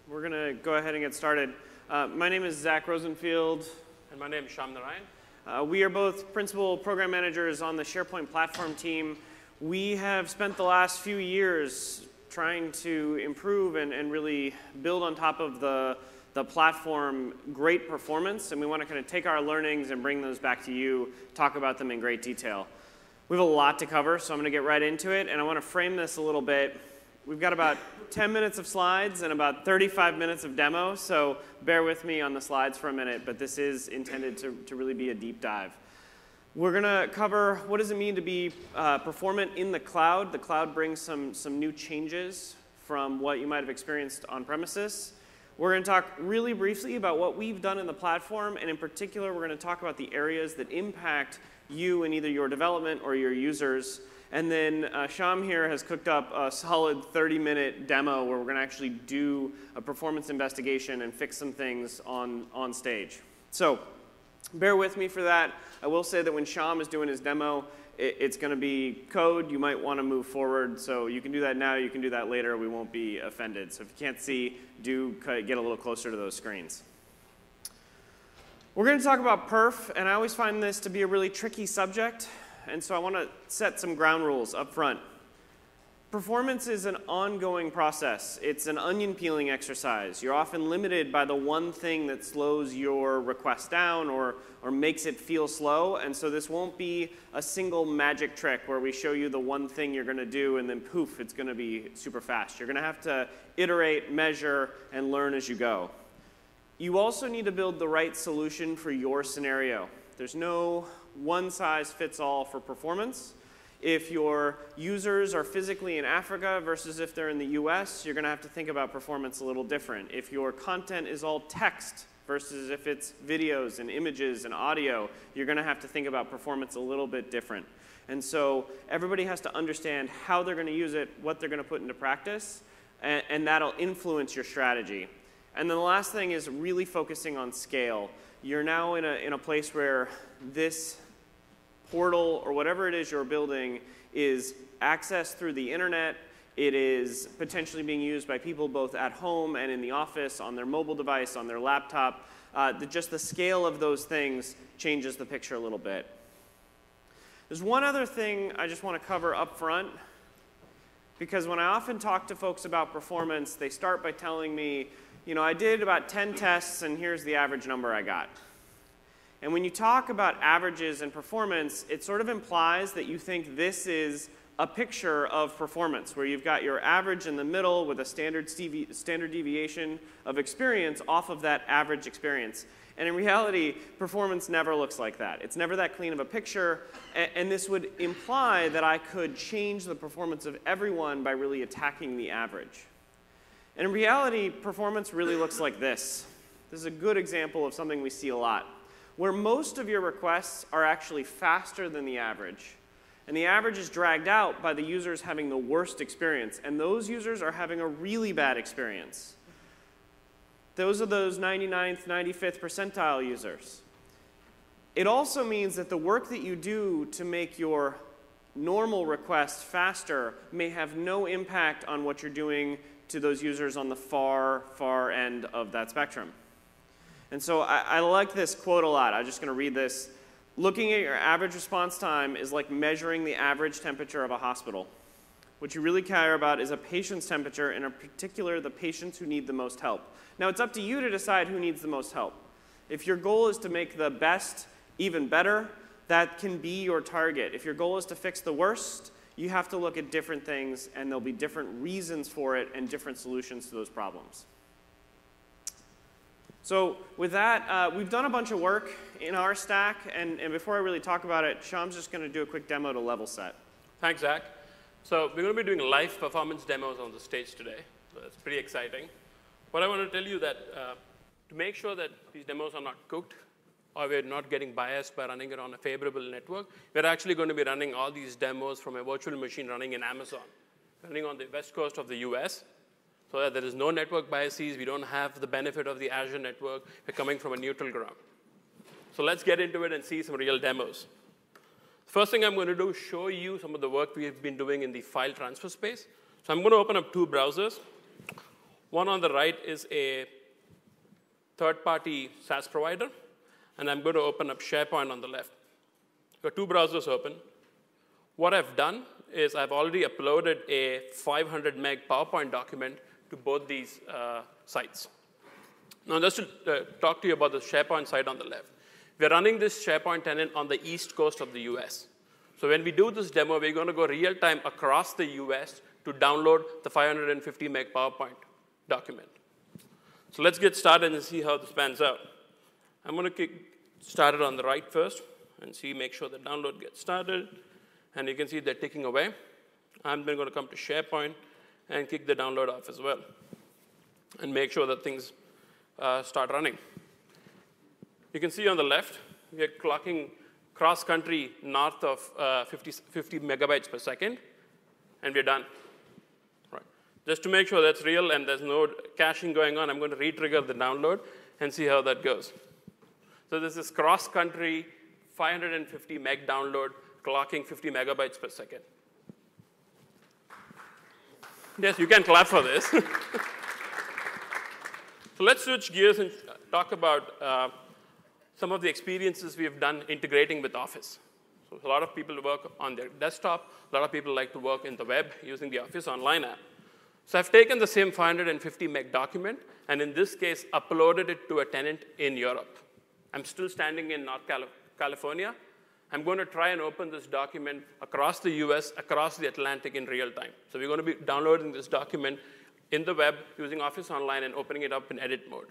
We're going to go ahead and get started. My name is Zach Rosenfield. And my name is Shyam Narayan. We are both principal program managers on the SharePoint platform team. We have spent the last few years trying to improve and really build on top of the platform great performance, and we want to kind of take our learnings and bring those back to you, talk about them in great detail. We have a lot to cover, so I'm going to get right into it, and I want to frame this a little bit. We've got about 10 minutes of slides and about 35 minutes of demo, so bear with me on the slides for a minute, but this is intended to really be a deep dive. We're going to cover what does it mean to be performant in the cloud. The cloud brings some new changes from what you might have experienced on premises. We're going to talk really briefly about what we've done in the platform, and in particular, we're going to talk about the areas that impact you in either your development or your users. And then Shyam here has cooked up a solid 30-minute demo where we're going to actually do a performance investigation and fix some things on stage. So bear with me for that. I will say that when Shyam is doing his demo, it's going to be code. You might want to move forward. So you can do that now. You can do that later. We won't be offended. So if you can't see, do get a little closer to those screens. We're going to talk about perf, and I always find this to be a really tricky subject. And so I want to set some ground rules up front. Performance is an ongoing process. It's an onion peeling exercise. You're often limited by the one thing that slows your request down or makes it feel slow. And so this won't be a single magic trick where we show you the one thing you're going to do and then poof, it's going to be super fast. You're going to have to iterate, measure, and learn as you go. You also need to build the right solution for your scenario. There's no one-size-fits-all for performance. If your users are physically in Africa versus if they're in the US, you're going to have to think about performance a little different. If your content is all text versus if it's videos and images and audio, you're going to have to think about performance a little bit different. And so everybody has to understand how they're going to use it, what they're going to put into practice, and that'll influence your strategy. And then the last thing is really focusing on scale. You're now in a place where this portal or whatever it is you're building is accessed through the internet. It is potentially being used by people both at home and in the office, on their mobile device, on their laptop. Just the scale of those things changes the picture a little bit. There's one other thing I just want to cover up front, because when I often talk to folks about performance, they start by telling me, you know, I did about 10 tests, and here's the average number I got. And when you talk about averages and performance, it sort of implies that you think this is a picture of performance, where you've got your average in the middle with a standard deviation of experience off of that average experience. And in reality, performance never looks like that. It's never that clean of a picture. And this would imply that I could change the performance of everyone by really attacking the average. And in reality, performance really looks like this. This is a good example of something we see a lot, where most of your requests are actually faster than the average. And the average is dragged out by the users having the worst experience. And those users are having a really bad experience. Those are those 99th, 95th percentile users. It also means that the work that you do to make your normal requests faster may have no impact on what you're doing to those users on the far, far end of that spectrum. And so I like this quote a lot. I'm just going to read this. Looking at your average response time is like measuring the average temperature of a hospital. What you really care about is a patient's temperature, and in particular, the patients who need the most help. Now, it's up to you to decide who needs the most help. If your goal is to make the best even better, that can be your target. If your goal is to fix the worst, you have to look at different things, and there'll be different reasons for it and different solutions to those problems. So with that, we've done a bunch of work in our stack, and before I really talk about it, Shyam's just going to do a quick demo to level set. Thanks, Zach. So we're going to be doing live performance demos on the stage today. So that's pretty exciting. What I want to tell you that to make sure that these demos are not cooked, or we're not getting biased by running it on a favorable network, we're actually going to be running all these demos from a virtual machine running in Amazon, running on the west coast of the US, so that there is no network biases. We don't have the benefit of the Azure network. We're coming from a neutral ground. So let's get into it and see some real demos. First thing I'm going to do is show you some of the work we have been doing in the file transfer space. So I'm going to open up two browsers. One on the right is a third-party SaaS provider, and I'm going to open up SharePoint on the left. Got two browsers open. What I've done is I've already uploaded a 500 meg PowerPoint document to both these sites. Now, just to talk to you about the SharePoint site on the left. We're running this SharePoint tenant on the east coast of the US. So when we do this demo, we're going to go real time across the US to download the 550 meg PowerPoint document. So let's get started and see how this pans out. I'm going to get started on the right first and make sure the download gets started. And you can see they're ticking away. I'm then going to come to SharePoint and kick the download off as well and make sure that things start running. You can see on the left, we're clocking cross-country north of 50 megabytes per second, and we're done. Right. Just to make sure that's real and there's no caching going on, I'm going to re-trigger the download and see how that goes. So this is cross-country 550 meg download, clocking 50 megabytes per second. Yes, you can clap for this. So let's switch gears and talk about some of the experiences we have done integrating with Office. So a lot of people work on their desktop. A lot of people like to work in the web using the Office Online app. So I've taken the same 550 meg document, and in this case, uploaded it to a tenant in Europe. I'm still standing in North California. I'm going to try and open this document across the US, across the Atlantic in real time. So we're going to be downloading this document in the web using Office Online and opening it up in edit mode.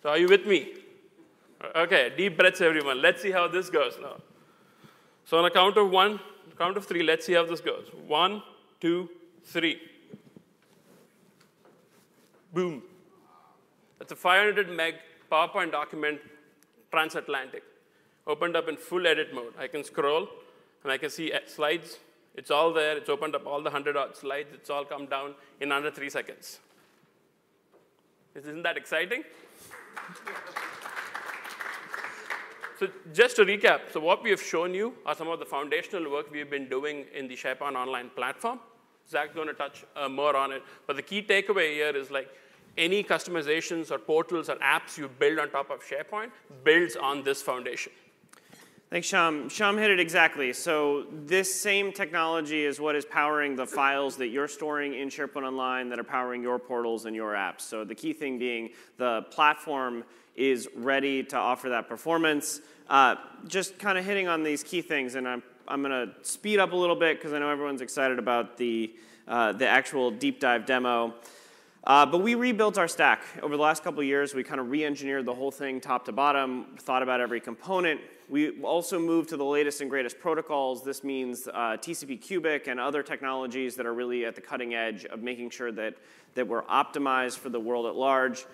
So are you with me? OK, deep breaths, everyone. Let's see how this goes now. So on a count of three, let's see how this goes. 1, 2, 3. Boom. That's a 500 meg PowerPoint document, transatlantic. Opened up in full edit mode. I can scroll, and I can see slides. It's all there. It's opened up all the 100-odd slides. It's all come down in under 3 seconds. Isn't that exciting? So just to recap, so what we have shown you are some of the foundational work we've been doing in the SharePoint Online platform. Zach's going to touch more on it. But the key takeaway here is like any customizations or portals or apps you build on top of SharePoint builds on this foundation. Thanks, Shyam. Shyam hit it exactly. So this same technology is what is powering the files that you're storing in SharePoint Online that are powering your portals and your apps. So the key thing being the platform is ready to offer that performance. Just kind of hitting on these key things, and I'm going to speed up a little bit because I know everyone's excited about the actual deep dive demo. But we rebuilt our stack. Over the last couple of years, we kind of re-engineered the whole thing top to bottom, thought about every component. We also moved to the latest and greatest protocols. This means TCP Cubic and other technologies that are really at the cutting edge of making sure that we're optimized for the world at large.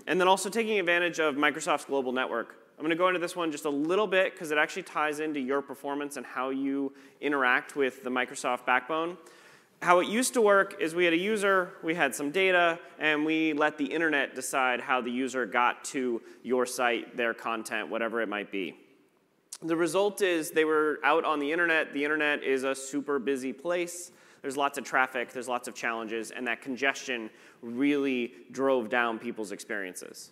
And then also taking advantage of Microsoft's global network. I'm going to go into this one just a little bit because it actually ties into your performance and how you interact with the Microsoft backbone. How it used to work is we had a user, we had some data, and we let the internet decide how the user got to your site, their content, whatever it might be. The result is they were out on the internet. The internet is a super busy place. There's lots of traffic, there's lots of challenges, and that congestion really drove down people's experiences.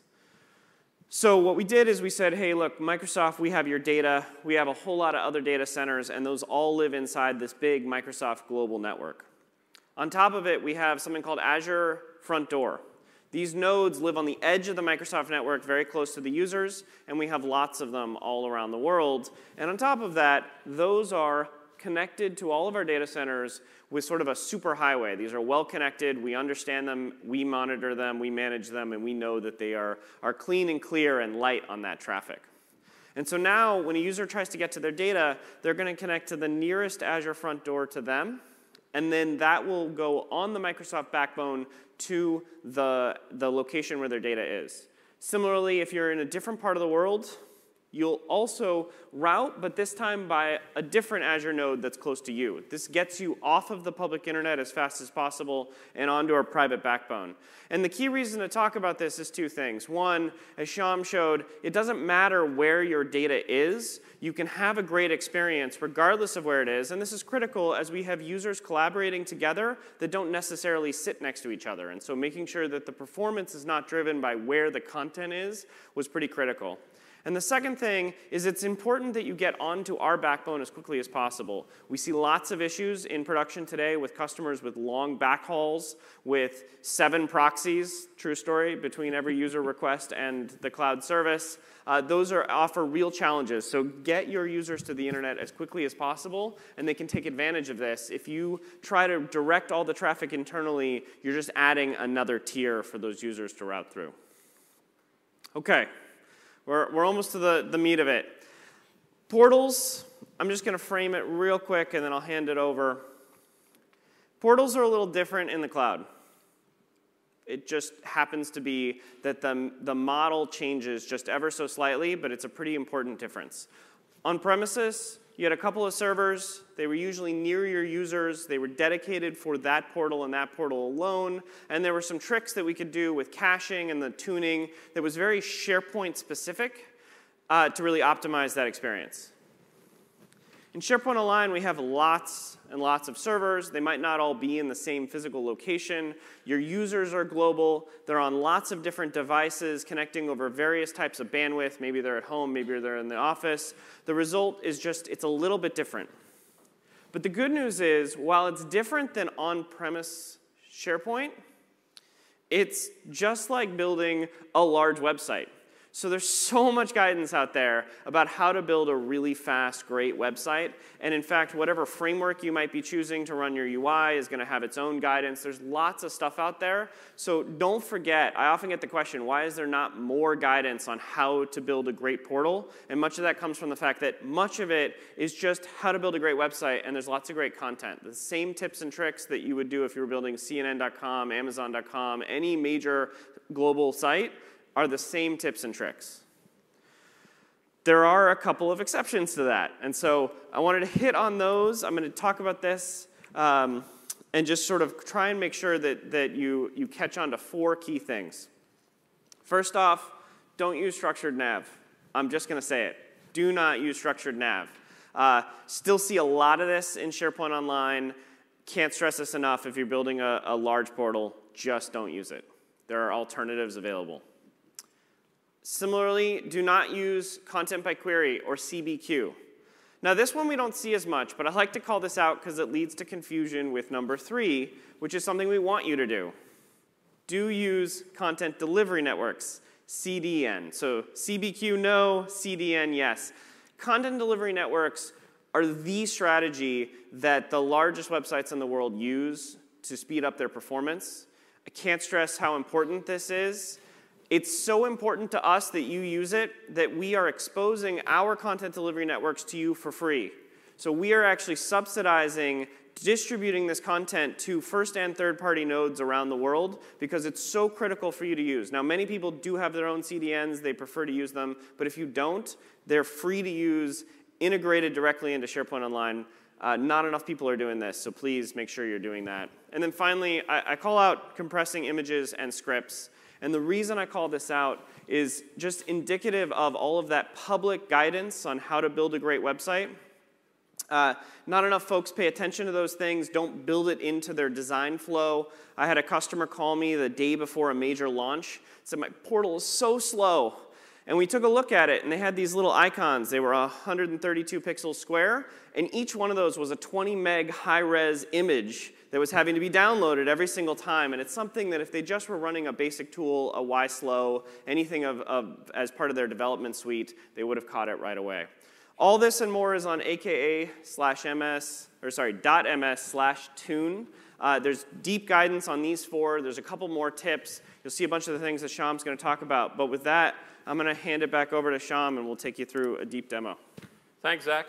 So what we did is we said, hey, look, Microsoft, we have your data. We have a whole lot of other data centers, and those all live inside this big Microsoft global network. On top of it, we have something called Azure Front Door. These nodes live on the edge of the Microsoft network, very close to the users, and we have lots of them all around the world. And on top of that, those are connected to all of our data centers with sort of a super highway. These are well connected. We understand them. We monitor them. We manage them. And we know that they are clean and clear and light on that traffic. And so now when a user tries to get to their data, they're going to connect to the nearest Azure Front Door to them. And then that will go on the Microsoft backbone to the location where their data is. Similarly, if you're in a different part of the world, You'll also route, but this time by a different Azure node that's close to you. This gets you off of the public internet as fast as possible and onto our private backbone. And the key reason to talk about this is two things. One, as Shyam showed, it doesn't matter where your data is. You can have a great experience regardless of where it is. And this is critical as we have users collaborating together that don't necessarily sit next to each other. And so making sure that the performance is not driven by where the content is was pretty critical. And the second thing is it's important that you get onto our backbone as quickly as possible. We see lots of issues in production today with customers with long backhauls, with 7 proxies, true story, between every user request and the cloud service. Those offer real challenges. So get your users to the internet as quickly as possible, and they can take advantage of this. If you try to direct all the traffic internally, you're just adding another tier for those users to route through. OK. We're almost to the meat of it. Portals, I'm just going to frame it real quick, and then I'll hand it over. Portals are a little different in the cloud. It just happens to be that the model changes just ever so slightly, but it's a pretty important difference. On premises, you had a couple of servers. They were usually near your users. They were dedicated for that portal and that portal alone. And there were some tricks that we could do with caching and the tuning that was very SharePoint specific to really optimize that experience. In SharePoint Online, we have lots and lots of servers. They might not all be in the same physical location. Your users are global. They're on lots of different devices connecting over various types of bandwidth. Maybe they're at home. Maybe they're in the office. The result is just it's a little bit different. But the good news is, while it's different than on-premise SharePoint, it's just like building a large website. So there's so much guidance out there about how to build a really fast, great website. And in fact, whatever framework you might be choosing to run your UI is going to have its own guidance. There's lots of stuff out there. So don't forget, I often get the question, why is there not more guidance on how to build a great portal? And much of that comes from the fact that much of it is just how to build a great website, and there's lots of great content. The same tips and tricks that you would do if you were building CNN.com, Amazon.com, any major global site, are the same tips and tricks. There are a couple of exceptions to that. And so I wanted to hit on those. I'm going to talk about this and just sort of try and make sure that you catch on to 4 key things. First off, don't use structured nav. I'm just going to say it. Do not use structured nav. Still see a lot of this in SharePoint Online. Can't stress this enough. If you're building a large portal, just don't use it. There are alternatives available. Similarly, do not use content by query or CBQ. Now, this one we don't see as much, but I like to call this out because it leads to confusion with number 3, which is something we want you to do. Do use content delivery networks, CDN. So CBQ, no. CDN, yes. Content delivery networks are the strategy that the largest websites in the world use to speed up their performance. I can't stress how important this is. It's so important to us that you use it that we are exposing our content delivery networks to you for free. So we are actually subsidizing distributing this content to first and third-party nodes around the world because it's so critical for you to use. Now, many people do have their own CDNs. They prefer to use them. But if you don't, they're free to use, integrated directly into SharePoint Online. Not enough people are doing this, so please make sure you're doing that. And then finally, I call out compressing images and scripts. And the reason I call this out is just indicative of all of that public guidance on how to build a great website. Not enough folks pay attention to those things, don't build it into their design flow. I had a customer call me the day before a major launch, said my portal is so slow. And we took a look at it, and they had these little icons. They were 132 pixels square, and each one of those was a 20 meg high-res image that was having to be downloaded every single time. And it's something that if they just were running a basic tool, a YSlow, anything as part of their development suite, they would have caught it right away. All this and more is on aka/ms/tune. There's deep guidance on these 4. There's a couple more tips. You'll see a bunch of the things that Shyam's going to talk about. But with that, I'm going to hand it back over to Shyam, and we'll take you through a deep demo. Thanks, Zach.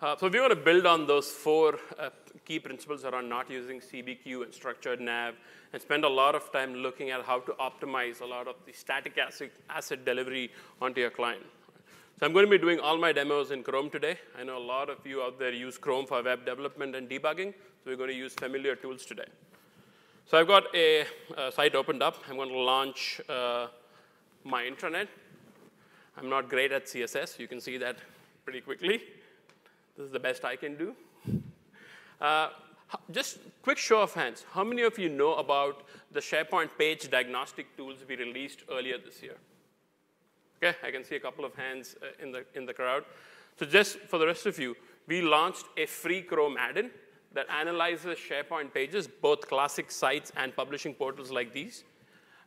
So if you want to build on those 4 key principles around not using CBQ and structured nav, and spend a lot of time looking at how to optimize a lot of the static asset delivery onto your client. So So I'm going to be doing all my demos in Chrome today. I know a lot of you out there use Chrome for web development and debugging, so we're going to use familiar tools today. So I've got a site opened up. I'm going to launch my intranet. I'm not great at CSS. You can see that pretty quickly. This is the best I can do. Just quick show of hands. How many of you know about the SharePoint page diagnostic tools we released earlier this year? Okay, I can see a couple of hands in the crowd. So just for the rest of you, we launched a free Chrome add-in that analyzes SharePoint pages, both classic sites and publishing portals like these,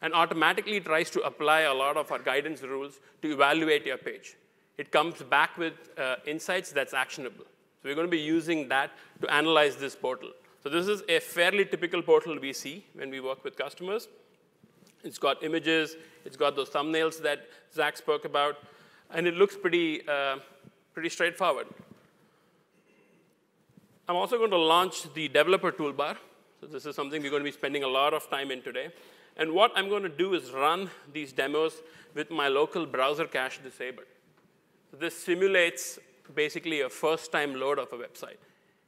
and automatically tries to apply a lot of our guidance rules to evaluate your page. It comes back with insights that's actionable. So we're going to be using that to analyze this portal. So this is a fairly typical portal we see when we work with customers. It's got images. It's got those thumbnails that Zach spoke about. And it looks pretty straightforward. I'm also going to launch the developer toolbar. So this is something we're going to be spending a lot of time in today. And what I'm going to do is run these demos with my local browser cache disabled. So this simulates basically a first-time load of a website.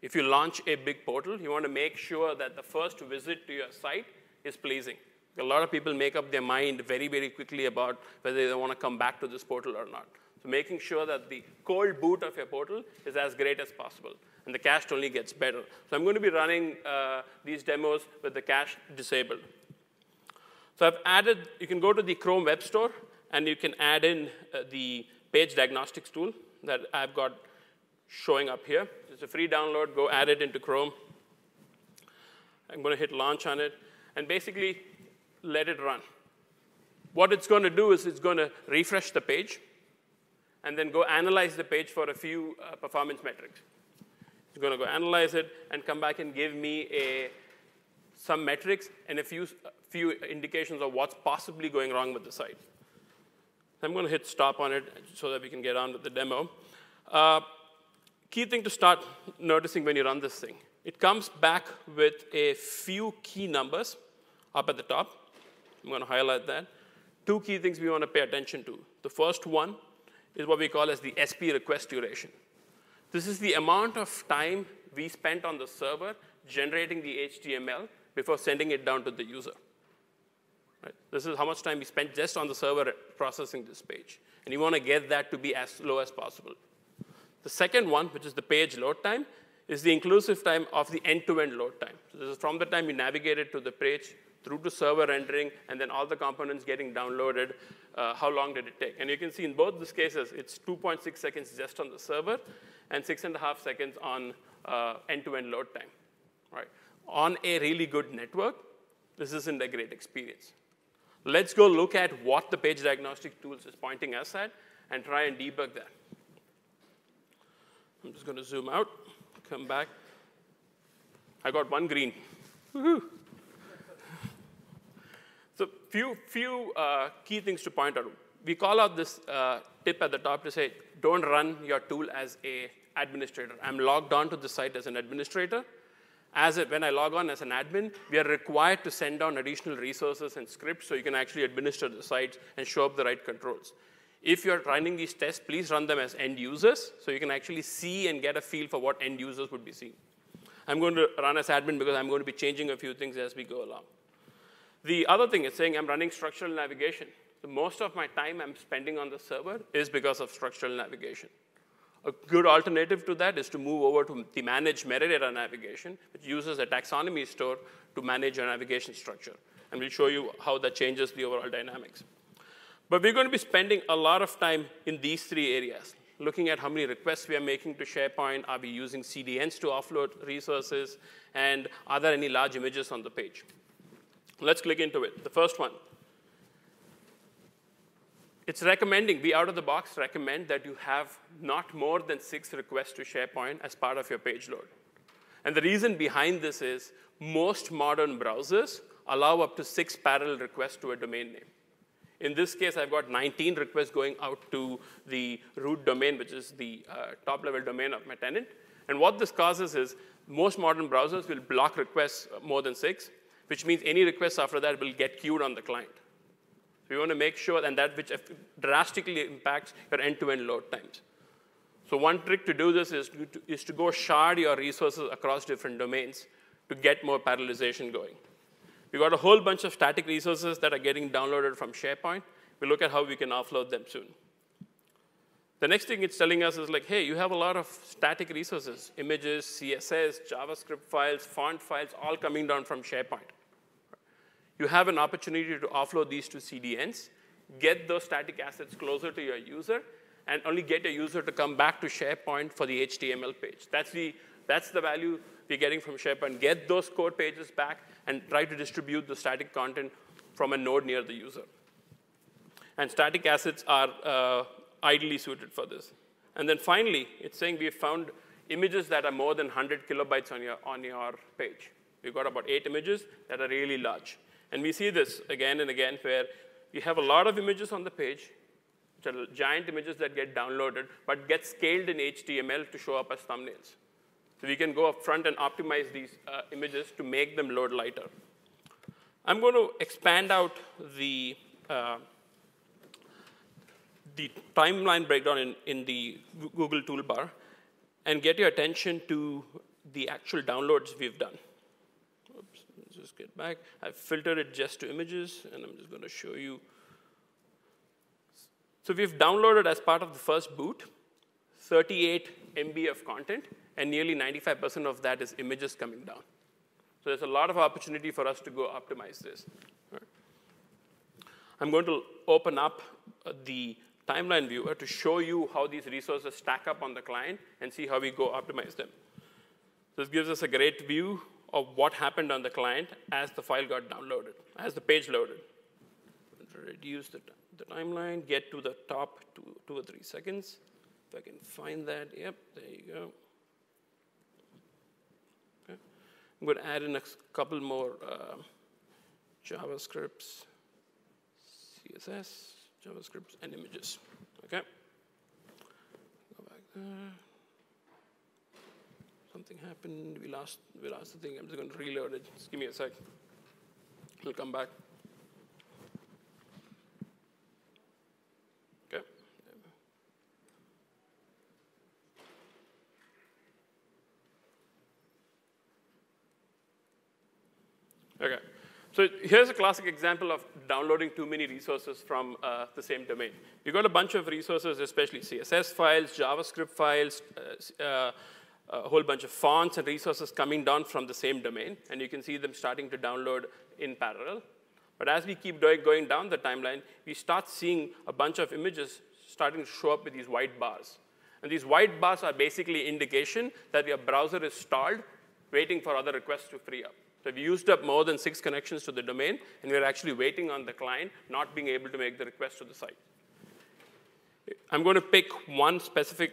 If you launch a big portal, you want to make sure that the first visit to your site is pleasing. A lot of people make up their mind very, very quickly about whether they want to come back to this portal or not. So making sure that the cold boot of your portal is as great as possible. And the cache only gets better. So I'm going to be running these demos with the cache disabled. So I've added, you can go to the Chrome Web Store, and you can add in the page diagnostics tool that I've got showing up here. It's a free download. Go add it into Chrome. I'm going to hit launch on it. And basically, let it run. What it's going to do is it's going to refresh the page and then go analyze the page for a few performance metrics. It's going to go analyze it and come back and give me some metrics and a few indications of what's possibly going wrong with the site. I'm going to hit stop on it so that we can get on with the demo. Key thing to start noticing when you run this thing. It comes back with a few key numbers up at the top. I'm going to highlight that. Two key things we want to pay attention to. The first one is what we call as the SP request duration. This is the amount of time we spent on the server generating the HTML before sending it down to the user. Right? This is how much time we spent just on the server processing this page. And you want to get that to be as low as possible. The second one, which is the page load time, is the inclusive time of the end-to-end load time. So this is from the time you navigated to the page through to server rendering, and then all the components getting downloaded, how long did it take? And you can see in both these cases, it's 2.6 seconds just on the server and 6.5 seconds on end-to-end load time. Right? On a really good network, this isn't a great experience. Let's go look at what the page diagnostic tools is pointing us at and try and debug that. I'm just going to zoom out, come back. I got one green. Woohoo. So few key things to point out. We call out this tip at the top to say, don't run your tool as an administrator. I'm logged on to the site as an administrator. When I log on as an admin, we are required to send down additional resources and scripts so you can actually administer the site and show up the right controls. If you're running these tests, please run them as end users so you can actually see and get a feel for what end users would be seeing. I'm going to run as admin because I'm going to be changing a few things as we go along. The other thing is saying I'm running structural navigation. So most of my time I'm spending on the server is because of structural navigation. A good alternative to that is to move over to the manage metadata navigation, which uses a taxonomy store to manage your navigation structure. And we'll show you how that changes the overall dynamics. But we're going to be spending a lot of time in these three areas, looking at how many requests we are making to SharePoint, are we using CDNs to offload resources, and are there any large images on the page? Let's click into it. The first one. It's recommending, we out of the box recommend that you have not more than 6 requests to SharePoint as part of your page load. And the reason behind this is most modern browsers allow up to 6 parallel requests to a domain name. In this case, I've got 19 requests going out to the root domain, which is the top-level domain of my tenant. And what this causes is most modern browsers will block requests more than 6, which means any requests after that will get queued on the client. So you want to make sure, and that which drastically impacts your end-to-end load times. So one trick to do this is to go shard your resources across different domains to get more parallelization going. We've got a whole bunch of static resources that are getting downloaded from SharePoint. We'll look at how we can offload them soon. The next thing it's telling us is like, hey, you have a lot of static resources, images, CSS, JavaScript files, font files, all coming down from SharePoint. You have an opportunity to offload these to CDNs, get those static assets closer to your user, and only get your user to come back to SharePoint for the HTML page. That's the value we're getting from SharePoint. Get those code pages back and try to distribute the static content from a node near the user. And static assets are ideally suited for this. And then finally, it's saying we've found images that are more than 100 kilobytes on your page. We've got about 8 images that are really large. And we see this again and again where you have a lot of images on the page, which are giant images that get downloaded, but get scaled in HTML to show up as thumbnails. So we can go up front and optimize these images to make them load lighter. I'm going to expand out the timeline breakdown in the Google toolbar and get your attention to the actual downloads we've done. Oops, let's just get back. I've filtered it just to images, and I'm just going to show you. So we've downloaded, as part of the first boot, 38 MB of content, and nearly 95% of that is images coming down. So there's a lot of opportunity for us to go optimize this. Right. I'm going to open up the timeline viewer to show you how these resources stack up on the client and see how we go optimize them. This gives us a great view of what happened on the client as the file got downloaded, as the page loaded. Reduce the timeline, get to the top 2 or 3 seconds. If I can find that, yep, there you go. Okay. I'm going to add in a couple more JavaScripts, CSS, JavaScripts, and images. Okay. Go back there. Something happened. We lost the thing. I'm just going to reload it. Just give me a sec. It'll come back. Okay. Okay. So here's a classic example of downloading too many resources from the same domain. You've got a bunch of resources, especially CSS files, JavaScript files, a whole bunch of fonts and resources coming down from the same domain. And you can see them starting to download in parallel. But as we keep going down the timeline, we start seeing a bunch of images starting to show up with these white bars. And these white bars are basically indication that your browser is stalled, waiting for other requests to free up. So we used up more than 6 connections to the domain, and we're actually waiting on the client not being able to make the request to the site. I'm going to pick one specific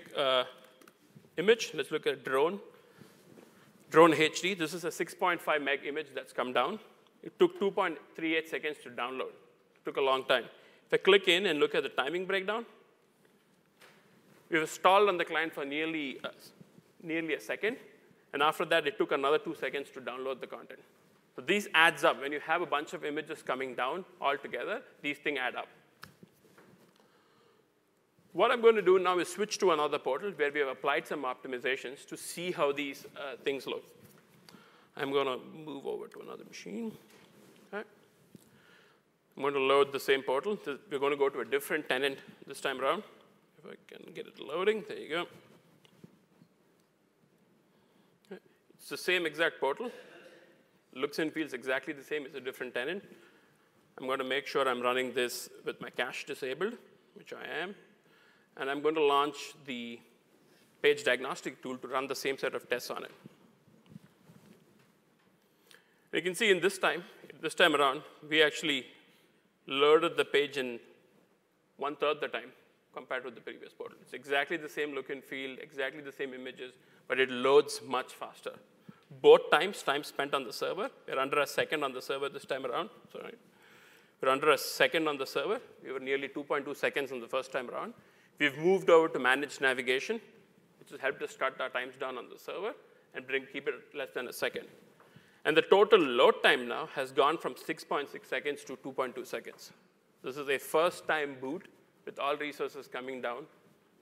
image. Let's look at drone. Drone HD. This is a 6.5 meg image that's come down. It took 2.38 seconds to download. It took a long time. If I click in and look at the timing breakdown, we were stalled on the client for nearly a second. And after that, it took another 2 seconds to download the content. So these adds up. When you have a bunch of images coming down all together, these things add up. What I'm going to do now is switch to another portal where we have applied some optimizations to see how these things look. I'm going to move over to another machine. Okay. I'm going to load the same portal. We're going to go to a different tenant this time around. If I can get it loading, there you go. It's the same exact portal. Looks and feels exactly the same. It's a different tenant. I'm going to make sure I'm running this with my cache disabled, which I am. And I'm going to launch the page diagnostic tool to run the same set of tests on it. You can see in this time around, we actually loaded the page in 1/3 the time compared to the previous portal. It's exactly the same look and feel, exactly the same images, but it loads much faster. Both time spent on the server. We're under a second on the server this time around. Sorry. We're under a second on the server. We were nearly 2.2 seconds on the first time around. We've moved over to managed navigation, which has helped us cut our times down on the server and keep it less than a second. And the total load time now has gone from 6.6 seconds to 2.2 seconds. This is a first-time boot with all resources coming down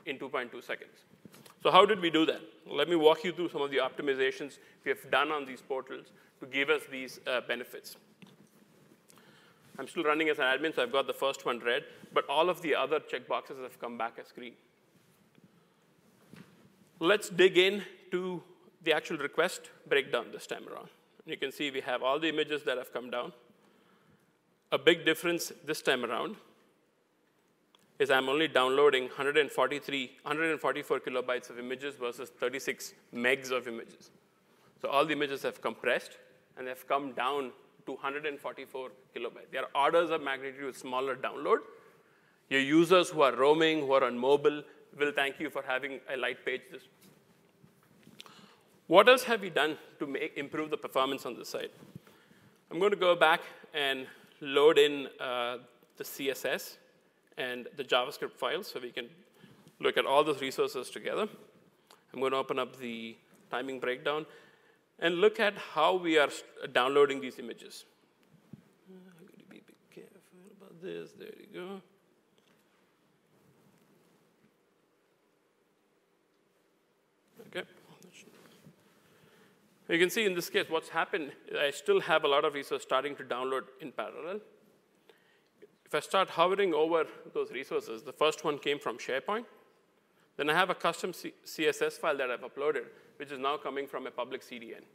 in 2.2 seconds. So how did we do that? Let me walk you through some of the optimizations we have done on these portals to give us these benefits. I'm still running as an admin, so I've got the first one red, but all of the other checkboxes have come back as green. Let's dig into the actual request breakdown this time around. You can see we have all the images that have come down. A big difference this time around is I'm only downloading 144 kilobytes of images versus 36 megs of images. So all the images have compressed, and they've come down to 144 kilobytes. They are orders of magnitude smaller download. Your users who are roaming, who are on mobile, will thank you for having a light page. What else have we done to improve the performance on this site? I'm going to go back and load in the CSS and the JavaScript files so we can look at all those resources together. I'm going to open up the timing breakdown and look at how we are downloading these images. I'm going to be a bit careful about this. There you go. Okay. You can see in this case what's happened. I still have a lot of resources starting to download in parallel. If I start hovering over those resources, the first one came from SharePoint. Then I have a custom CSS file that I've uploaded, which is now coming from a public CDN.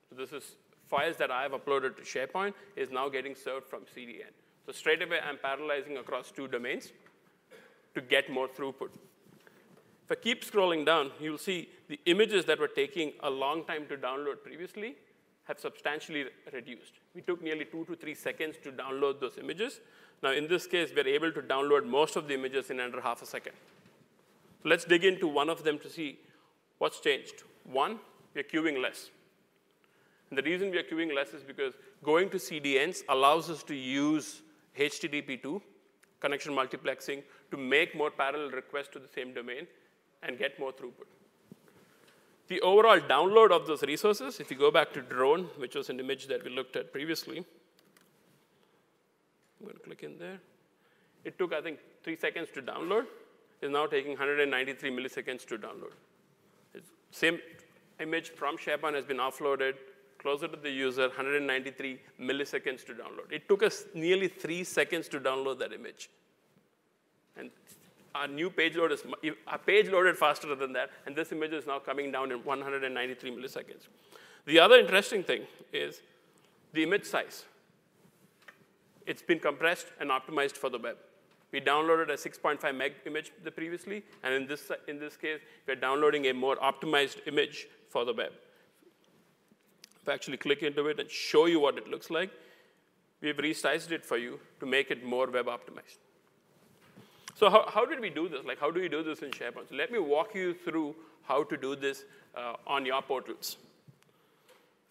So this is files that I have uploaded to SharePoint is now getting served from CDN. So straight away, I'm parallelizing across 2 domains to get more throughput. If I keep scrolling down, you'll see the images that were taking a long time to download previously have substantially reduced. We took nearly 2 to 3 seconds to download those images. Now, in this case, we're able to download most of the images in under half a second. So let's dig into one of them to see what's changed. One, we're queuing less. And the reason we're queuing less is because going to CDNs allows us to use HTTP2, connection multiplexing, to make more parallel requests to the same domain and get more throughput. The overall download of those resources, if you go back to drone, which was an image that we looked at previously, I'm going to click in there. It took, I think, 3 seconds to download. It's now taking 193 milliseconds to download. Same image from SharePoint has been offloaded, closer to the user, 193 milliseconds to download. It took us nearly 3 seconds to download that image. And our new page load is, our page loaded faster than that, and this image is now coming down in 193 milliseconds. The other interesting thing is the image size. It's been compressed and optimized for the web. We downloaded a 6.5 meg image previously, and in this case, we're downloading a more optimized image for the web. If I actually click into it and show you what it looks like, we've resized it for you to make it more web optimized. So how did we do this? Like, how do we do this in SharePoint? So let me walk you through how to do this on your portals.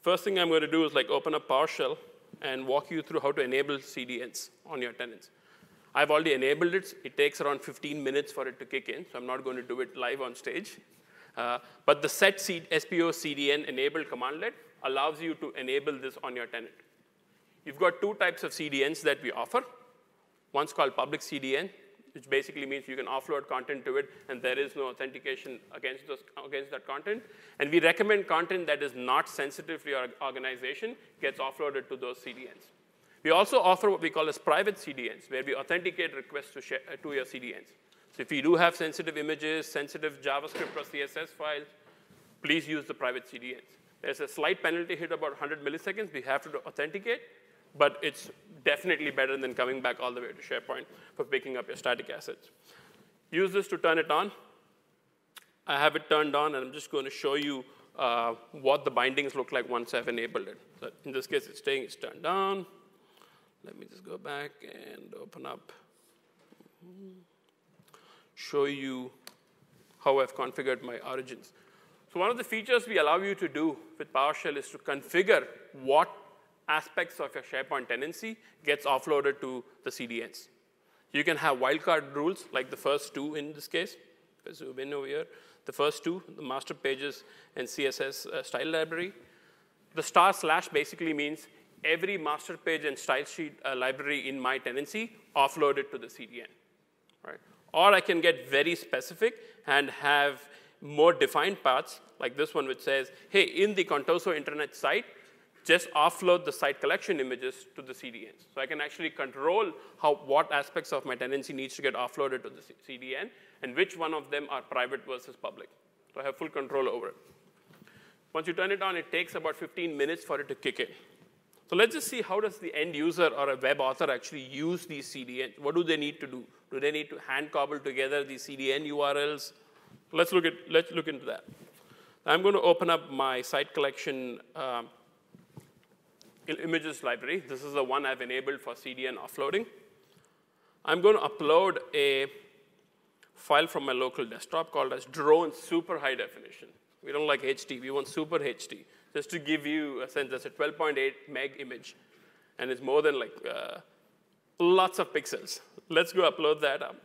First thing I'm going to do is like open up PowerShell and walk you through how to enable CDNs on your tenants. I've already enabled it. It takes around 15 minutes for it to kick in, so I'm not going to do it live on stage. But the set SPO CDN enabled commandlet allows you to enable this on your tenant. You've got 2 types of CDNs that we offer. One's called public CDN, which basically means you can offload content to it, and there is no authentication against that content. And we recommend content that is not sensitive to your organization gets offloaded to those CDNs. We also offer what we call as private CDNs, where we authenticate requests to your CDNs. So if you do have sensitive images, sensitive JavaScript or CSS files, please use the private CDNs. There's a slight penalty hit about 100 milliseconds. We have to authenticate, but it's definitely better than coming back all the way to SharePoint for picking up your static assets. Use this to turn it on. I have it turned on, and I'm just going to show you what the bindings look like once I've enabled it. So in this case, it's saying it's turned on. Let me just go back and open up, show you how I've configured my origins. So one of the features we allow you to do with PowerShell is to configure what aspects of your SharePoint tenancy gets offloaded to the CDNs. You can have wildcard rules, like the first 2 in this case. If I zoom in over here, the first 2, the master pages and CSS style library. The // basically means every master page and style sheet library in my tenancy, offload it to the CDN. Right? Or I can get very specific and have more defined paths, like this one, which says, hey, in the Contoso internet site, just offload the site collection images to the CDNs. So I can actually control what aspects of my tenancy needs to get offloaded to the CDN, and which one of them are private versus public. So I have full control over it. Once you turn it on, it takes about 15 minutes for it to kick in. So let's just see how does the end user or a web author actually use these CDNs. What do they need to do? Do they need to hand cobble together these CDN URLs? Let's look into that. I'm going to open up my site collection images library. This is the one I've enabled for CDN offloading. I'm going to upload a file from my local desktop called as drone super high definition. We don't like HD. We want super HD. Just to give you a sense, that's a 12.8 meg image. And it's more than like lots of pixels. Let's go upload that up.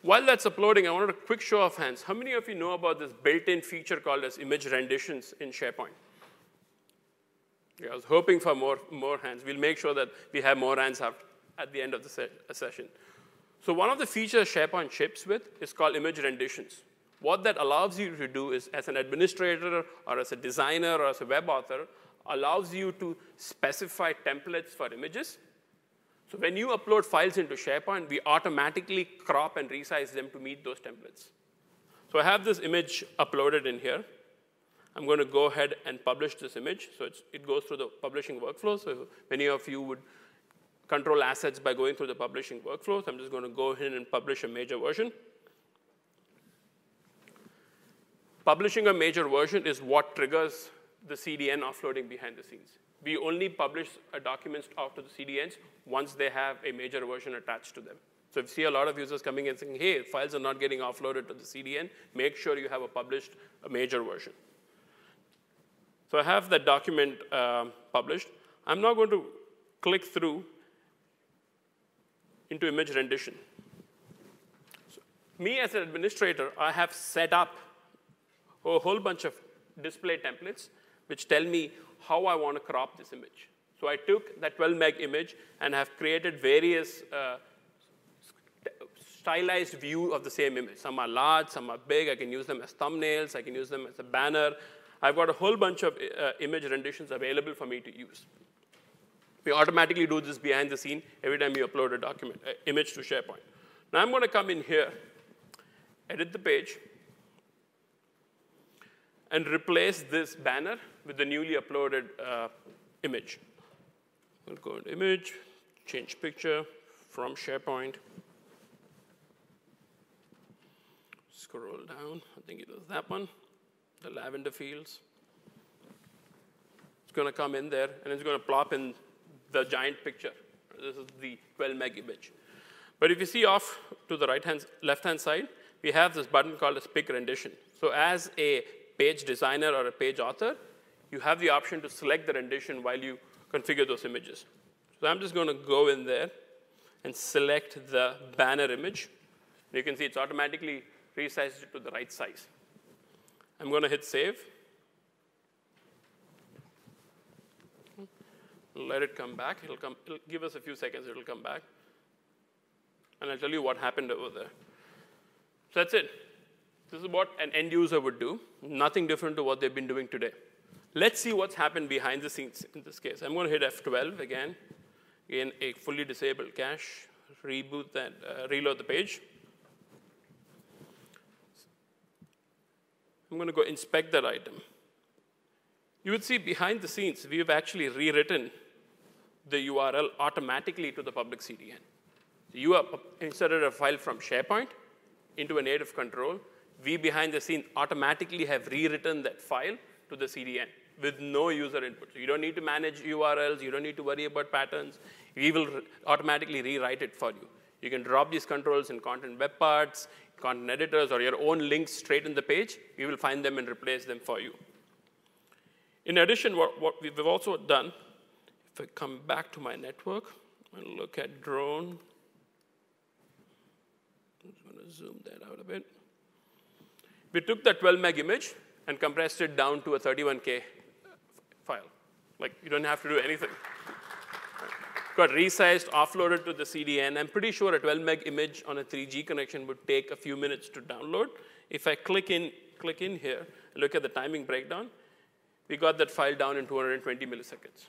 While that's uploading, I wanted a quick show of hands. How many of you know about this built-in feature called as image renditions in SharePoint? Yeah, I was hoping for more hands. We'll make sure that we have more hands at the end of the session. So one of the features SharePoint ships with is called image renditions. What that allows you to do is, as an administrator or as a designer or as a web author, allows you to specify templates for images. So when you upload files into SharePoint, we automatically crop and resize them to meet those templates. So I have this image uploaded in here. I'm going to go ahead and publish this image. So it goes through the publishing workflow. So many of you would control assets by going through the publishing workflow. So I'm just going to go ahead and publish a major version. Publishing a major version is what triggers the CDN offloading behind the scenes. We only publish documents out to the CDNs once they have a major version attached to them. So if you see a lot of users coming in saying, hey, files are not getting offloaded to the CDN, make sure you have a major version. So I have that document published. I'm now going to click through into image rendition. So me as an administrator, I have set up a whole bunch of display templates which tell me how I want to crop this image. So I took that 12 meg image and have created various stylized view of the same image. Some are large, some are big. I can use them as thumbnails. I can use them as a banner. I've got a whole bunch of image renditions available for me to use. We automatically do this behind the scene every time you upload a document, image to SharePoint. Now I'm going to come in here, edit the page, and replace this banner with the newly uploaded image. We'll go into image, change picture from SharePoint. Scroll down. I think it was that one, the lavender fields. It's going to come in there, and it's going to plop in the giant picture. This is the 12 meg image. But if you see off to the left-hand side, we have this button called as Pick Rendition. So as a page designer or a page author, you have the option to select the rendition while you configure those images. So I'm just going to go in there and select the banner image. You can see it's automatically resized it to the right size. I'm going to hit save. Let it come back. It'll give us a few seconds. It'll come back. And I'll tell you what happened over there. So that's it. This is what an end user would do. Nothing different to what they've been doing today. Let's see what's happened behind the scenes in this case. I'm going to hit F12 again. Again, a fully disabled cache. Reboot that, reload the page. I'm going to go inspect that item. You would see behind the scenes, we've actually rewritten the URL automatically to the public CDN. You have inserted a file from SharePoint into a native control. We, behind the scenes, automatically have rewritten that file to the CDN with no user input. So you don't need to manage URLs. You don't need to worry about patterns. We will automatically rewrite it for you. You can drop these controls in content web parts, content editors, or your own links straight in the page. We will find them and replace them for you. In addition, what we've also done, if I come back to my network and look at drone, I'm just going to zoom that out a bit. We took that 12 meg image and compressed it down to a 31K file. Like, you don't have to do anything. Got resized, offloaded to the CDN. I'm pretty sure a 12 meg image on a 3G connection would take a few minutes to download. If I click in here, and look at the timing breakdown, we got that file down in 220 milliseconds.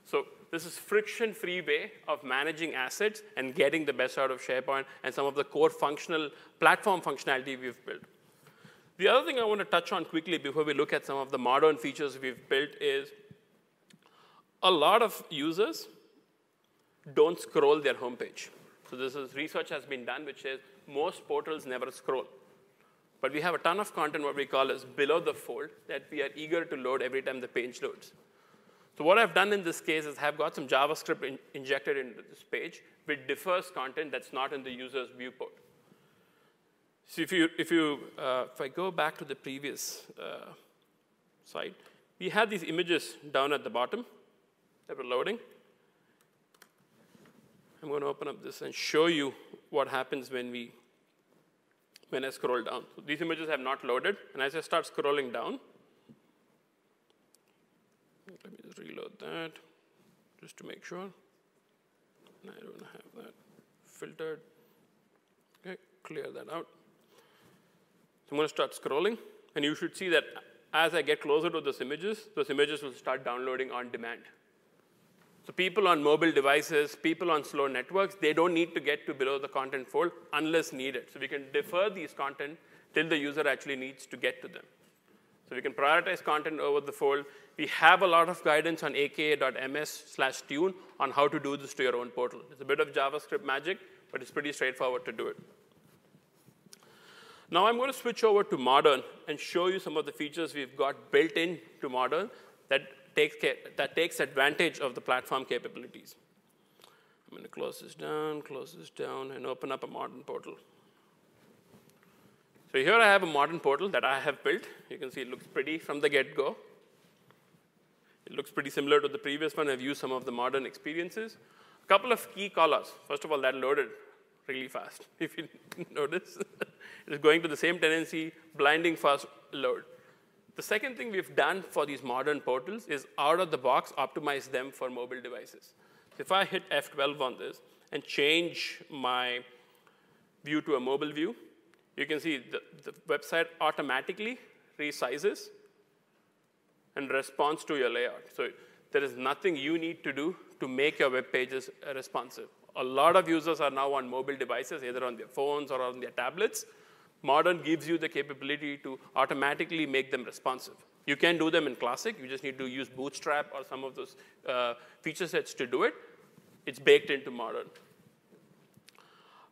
So this is friction-free way of managing assets and getting the best out of SharePoint and some of the core functional platform functionality we've built. The other thing I want to touch on quickly before we look at some of the modern features we've built is a lot of users don't scroll their homepage. So this is research has been done, which is most portals never scroll. But we have a ton of content, what we call as below the fold, that we are eager to load every time the page loads. So what I've done in this case is have got some JavaScript injected into this page, which differs content that's not in the user's viewport. So if I go back to the previous slide, we had these images down at the bottom that were loading. I'm going to open up this and show you what happens when I scroll down. So these images have not loaded, and as I start scrolling down, let me just reload that just to make sure. And I don't have that filtered. Okay, clear that out. So I'm going to start scrolling, and you should see that as I get closer to those images will start downloading on demand. So people on mobile devices, people on slow networks, they don't need to get to below the content fold unless needed. So we can defer these content till the user actually needs to get to them. So we can prioritize content over the fold. We have a lot of guidance on aka.ms/tune on how to do this to your own portal. It's a bit of JavaScript magic, but it's pretty straightforward to do it. Now I'm going to switch over to Modern and show you some of the features we've got built into Modern that takes advantage of the platform capabilities. I'm going to close this down, and open up a Modern portal. So here I have a Modern portal that I have built. You can see it looks pretty from the get-go. It looks pretty similar to the previous one. I've used some of the Modern experiences. A couple of key callouts. First of all, that loaded really fast, if you notice. It is going to the same tendency, blinding fast load. The second thing we've done for these Modern portals is out of the box optimize them for mobile devices. So if I hit F12 on this and change my view to a mobile view, you can see the website automatically resizes and responds to your layout. So there is nothing you need to do to make your web pages responsive. A lot of users are now on mobile devices, either on their phones or on their tablets. Modern gives you the capability to automatically make them responsive. You can do them in Classic. You just need to use Bootstrap or some of those feature sets to do it. It's baked into Modern.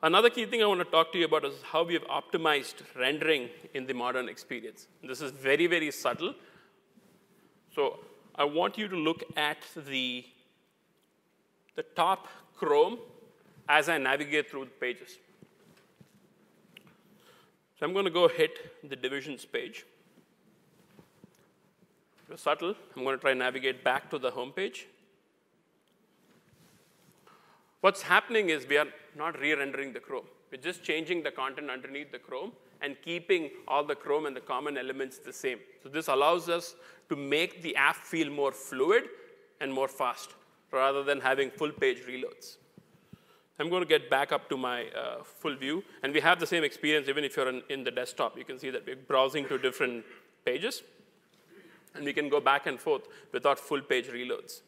Another key thing I want to talk to you about is how we have optimized rendering in the Modern experience. This is very, very subtle. So I want you to look at the top Chrome as I navigate through the pages. So I'm going to go hit the divisions page. It's subtle. I'm going to try and navigate back to the home page. What's happening is we are not re-rendering the Chrome. We're just changing the content underneath the Chrome and keeping all the Chrome and the common elements the same. So this allows us to make the app feel more fluid and more fast, rather than having full page reloads. I'm going to get back up to my full view. And we have the same experience even if you're in the desktop. You can see that we're browsing to different pages. And we can go back and forth without full page reloads.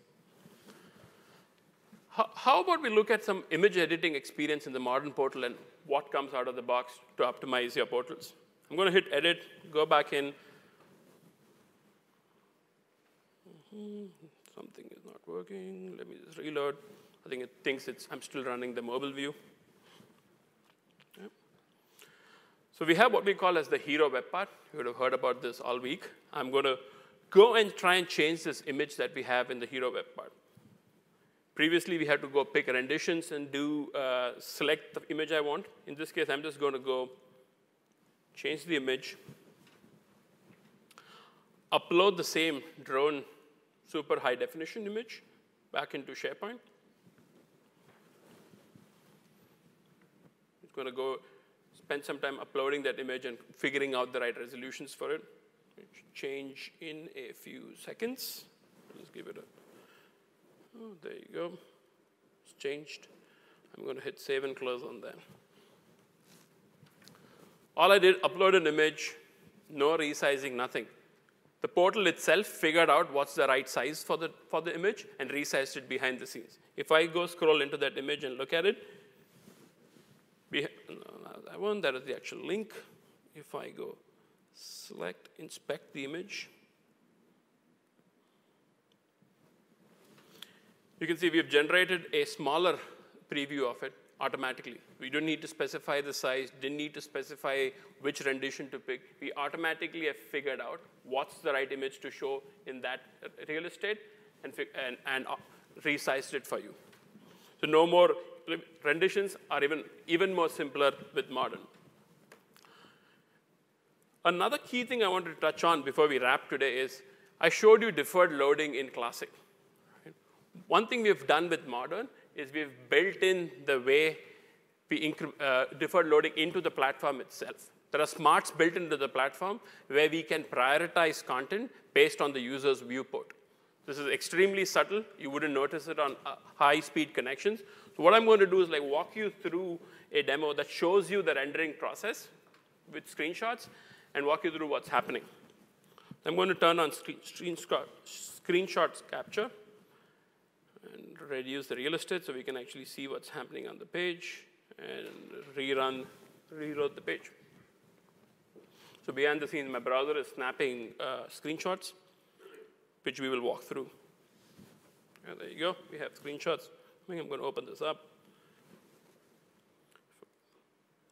How about we look at some image editing experience in the Modern portal and what comes out of the box to optimize your portals? I'm going to hit Edit, go back in. Something is not working. Let me just reload. I think it thinks I'm still running the mobile view. Okay. So we have what we call as the hero web part. You would have heard about this all week. I'm going to go and try and change this image that we have in the hero web part. Previously, we had to go pick renditions and select the image I want. In this case, I'm just going to go change the image, upload the same drone super high definition image back into SharePoint. It's going to go spend some time uploading that image and figuring out the right resolutions for it. It should change in a few seconds. Let's give it a, oh, there you go. It's changed. I'm going to hit save and close on that. All I did, upload an image, no resizing, nothing. The portal itself figured out what's the right size for the image and resized it behind the scenes. If I go scroll into that image and look at it, that one, that is the actual link. If I go select, inspect the image, you can see we've generated a smaller preview of it automatically. We don't need to specify the size, didn't need to specify which rendition to pick. We automatically have figured out what's the right image to show in that real estate and resized it for you. So no more renditions are even more simpler with modern. Another key thing I wanted to touch on before we wrap today is I showed you deferred loading in Classic. One thing we've done with modern is we've built in the way we deferred loading into the platform itself. There are smarts built into the platform where we can prioritize content based on the user's viewport. This is extremely subtle. You wouldn't notice it on high-speed connections. So what I'm going to do is walk you through a demo that shows you the rendering process with screenshots and walk you through what's happening. I'm going to turn on screenshots capture and reduce the real estate so we can actually see what's happening on the page and reload the page. So behind the scenes, my browser is snapping screenshots, which we will walk through. And there you go. We have screenshots. I think I'm going to open this up.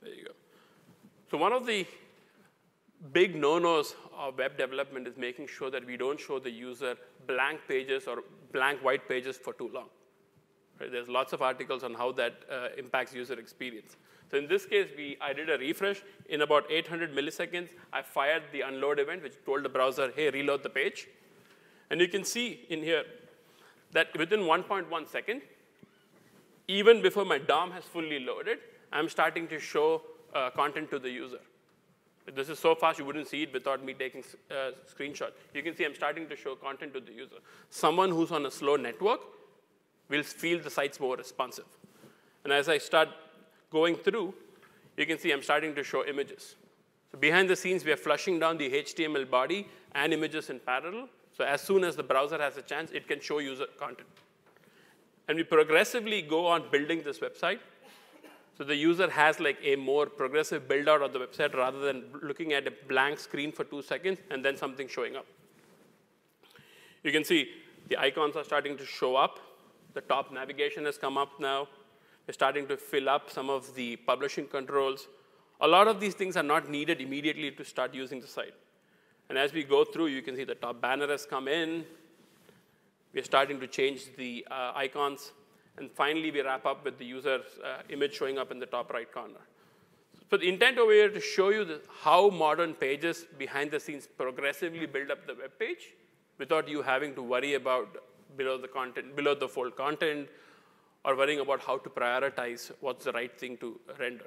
There you go. So one of the big no-nos of web development is making sure that we don't show the user blank pages or blank white pages for too long. Right? There's lots of articles on how that impacts user experience. So in this case, I did a refresh. In about 800 milliseconds, I fired the unload event, which told the browser, hey, reload the page. And you can see in here that within 1.1 second, even before my DOM has fully loaded, I'm starting to show content to the user. This is so fast, you wouldn't see it without me taking a screenshot. You can see I'm starting to show content to the user. Someone who's on a slow network will feel the site's more responsive. And as I start going through, you can see I'm starting to show images. So behind the scenes, we are flushing down the HTML body and images in parallel. So as soon as the browser has a chance, it can show user content. And we progressively go on building this website. So the user has a more progressive build out of the website rather than looking at a blank screen for 2 seconds and then something showing up. You can see the icons are starting to show up. The top navigation has come up now. We're starting to fill up some of the publishing controls. A lot of these things are not needed immediately to start using the site. And as we go through, you can see the top banner has come in. We're starting to change the icons. And finally, we wrap up with the user's image showing up in the top right corner. So the intent over here is to show you how modern pages behind the scenes progressively build up the web page without you having to worry about below the fold content or worrying about how to prioritize what's the right thing to render.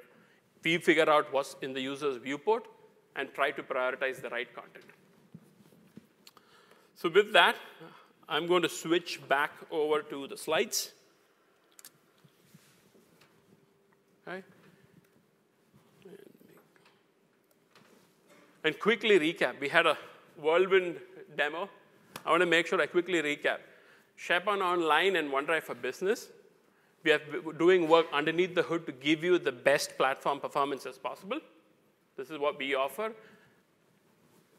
We figure out what's in the user's viewport and try to prioritize the right content. So with that, I'm going to switch back over to the slides. Okay. And quickly recap. We had a whirlwind demo. I want to make sure I quickly recap. SharePoint Online and OneDrive for Business. We are doing work underneath the hood to give you the best platform performance as possible. This is what we offer.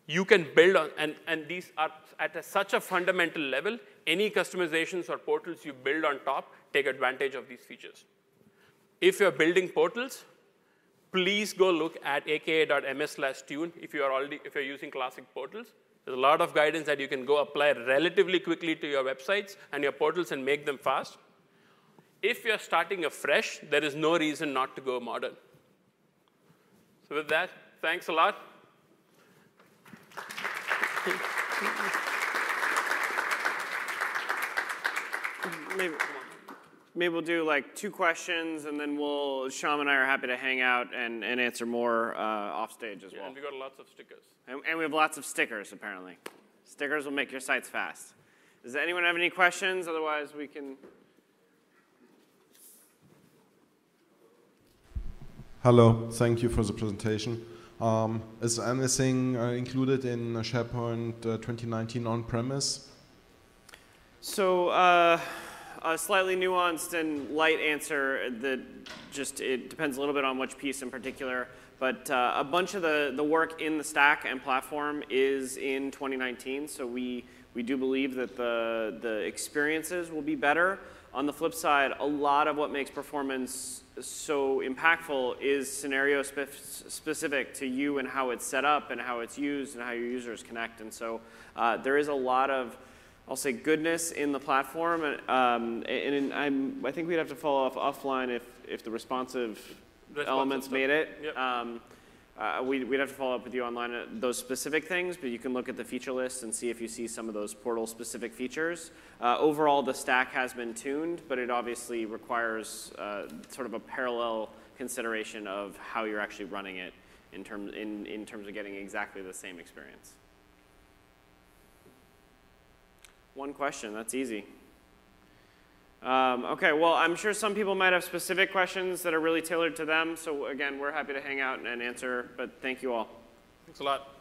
You can build on, and these are at such a fundamental level, any customizations or portals you build on top take advantage of these features. If you're building portals, please go look at aka.ms/tune if you're using classic portals. There's a lot of guidance that you can go apply relatively quickly to your websites and your portals and make them fast. If you're starting afresh, there is no reason not to go modern. So with that, thanks a lot. Maybe we'll do 2 questions, and then Shyam and I are happy to hang out and answer more off stage as well. And we got lots of stickers. And we have lots of stickers, apparently. Stickers will make your sites fast. Does anyone have any questions? Otherwise, we can. Hello, thank you for the presentation. Is anything included in SharePoint 2019 on-premise? So a slightly nuanced and light answer that it depends a little bit on which piece in particular. But a bunch of the work in the stack and platform is in 2019. So we do believe that the experiences will be better. On the flip side, a lot of what makes performance so impactful is scenario specific to you and how it's set up and how it's used and how your users connect. And so there is a lot of, I'll say, goodness in the platform. And I think we'd have to follow up offline if the responsive elements made it. Yep. We'd have to follow up with you online at those specific things, but you can look at the feature list and see if you see some of those portal-specific features. Overall, the stack has been tuned, but it obviously requires sort of a parallel consideration of how you're actually running it in terms of getting exactly the same experience. One question, that's easy. OK, well, I'm sure some people might have specific questions that are really tailored to them. So again, we're happy to hang out and answer, but thank you all. Thanks a lot.